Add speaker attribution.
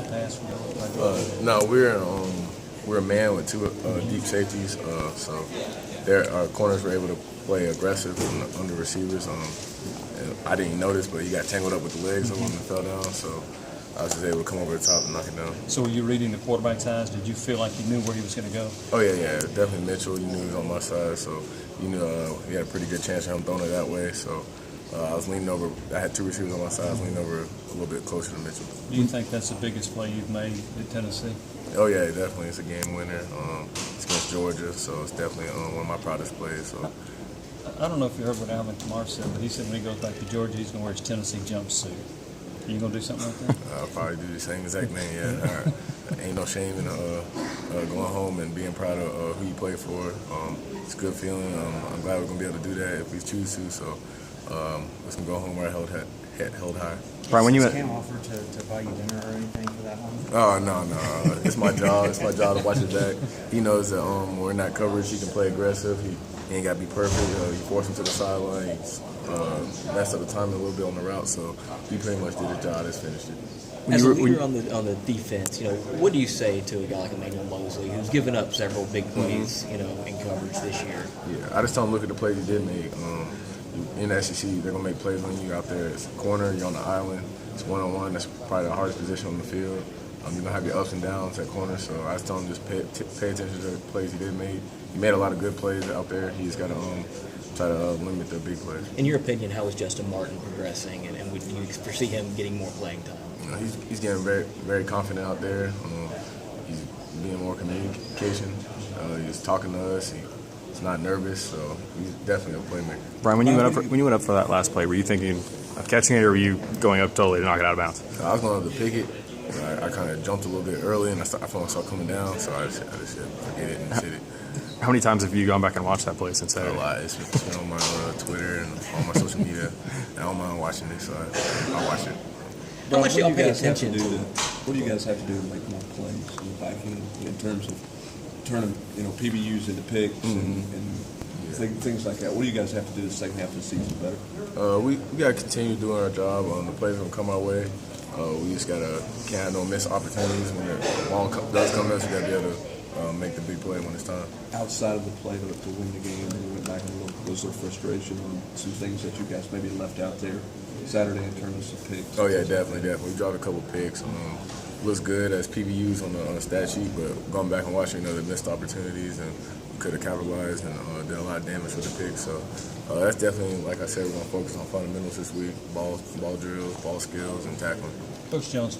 Speaker 1: past?
Speaker 2: No, we're a man with two deep safeties, so their corners were able to play aggressive on the receivers. And I didn't notice, but he got tangled up with the legs of him and fell down. So I was just able to come over the top and knock it down.
Speaker 1: So were you reading the quarterback's eyes? Did you feel like you knew where he was going to go?
Speaker 2: Oh yeah, definitely Mitchell. You knew he was on my side, so you knew he had a pretty good chance of him throwing it that way. So I was leaning over. I had two receivers on my side. I was leaning over a little bit closer to Mitchell.
Speaker 1: Do you think that's the biggest play you've made at Tennessee?
Speaker 2: Oh yeah, definitely. It's a game winner. It's against Georgia, so it's definitely one of my proudest plays. So
Speaker 1: I don't know if you heard what Alvin Kamara said, but he said when he goes back to Georgia, he's going to wear his Tennessee jumpsuit. Are you going to do something like that?
Speaker 2: I'll probably do the same exact thing. Yeah, ain't no shame in going home and being proud of who you play for. It's a good feeling. I'm glad we're going to be able to do that if we choose to. So let's go home where I held high.
Speaker 3: Brian, when you
Speaker 4: Cam offered to buy you dinner or anything for that one?
Speaker 2: Oh no! It's my job. It's my job to watch his back. He knows that when we're in that coverage, he can play aggressive. He ain't got to be perfect. You force him to the sideline. He's messed up the timing a little bit on the route, so he pretty much did his job. Just finished it.
Speaker 5: As a leader on the defense, what do you say to a guy like Emmanuel Mosley, who's given up several big plays, in coverage this year?
Speaker 2: Yeah, I just tell him look at the plays he did make. In the SEC, they're gonna make plays on you out there. It's a corner, you're on the island. It's one-on-one. That's probably the hardest position on the field. You're gonna have your ups and downs at corner. So I just tell him just pay attention to the plays he did make. He made a lot of good plays out there. He just gotta try to limit the big plays.
Speaker 5: In your opinion, how is Justin Martin progressing, and would you foresee him getting more playing time?
Speaker 2: He's getting very, very confident out there. He's being more communication. He's talking to us. He's not nervous, so he's definitely a playmaker.
Speaker 3: Brian, when you went up for that last play, were you thinking of catching it, or were you going up totally to knock it out of bounds?
Speaker 2: I was going up to pick it. I kind of jumped a little bit early, and I felt like I saw coming down, so I just said forget it and hit it.
Speaker 3: How many times have you gone back and watched that play since Saturday?
Speaker 2: A lot. It's been on my Twitter and on my social media. I don't mind watching it, so I'll watch it.
Speaker 5: How much do y'all pay attention to?
Speaker 6: What do you guys have to do to make more plays in the back end in terms of turning, PBUs into picks and things like that? What do you guys have to do the second half of the season better?
Speaker 2: We got to continue doing our job. The plays are going to come our way. We just got to can't no miss opportunities. When the ball does come to us, we got to be able to make the big play when it's time.
Speaker 6: Outside of the play to win the game, and we went back and looked, was there frustration on some things that you guys maybe left out there Saturday in terms of picks?
Speaker 2: Oh yeah, definitely. We dropped a couple picks. Looks good as PBUs on the stat sheet, but going back and watching, the missed opportunities, and we could have capitalized and did a lot of damage with the picks. So that's definitely, like I said, we're going to focus on fundamentals this week: ball drills, ball skills, and tackling.
Speaker 1: Coach Jones.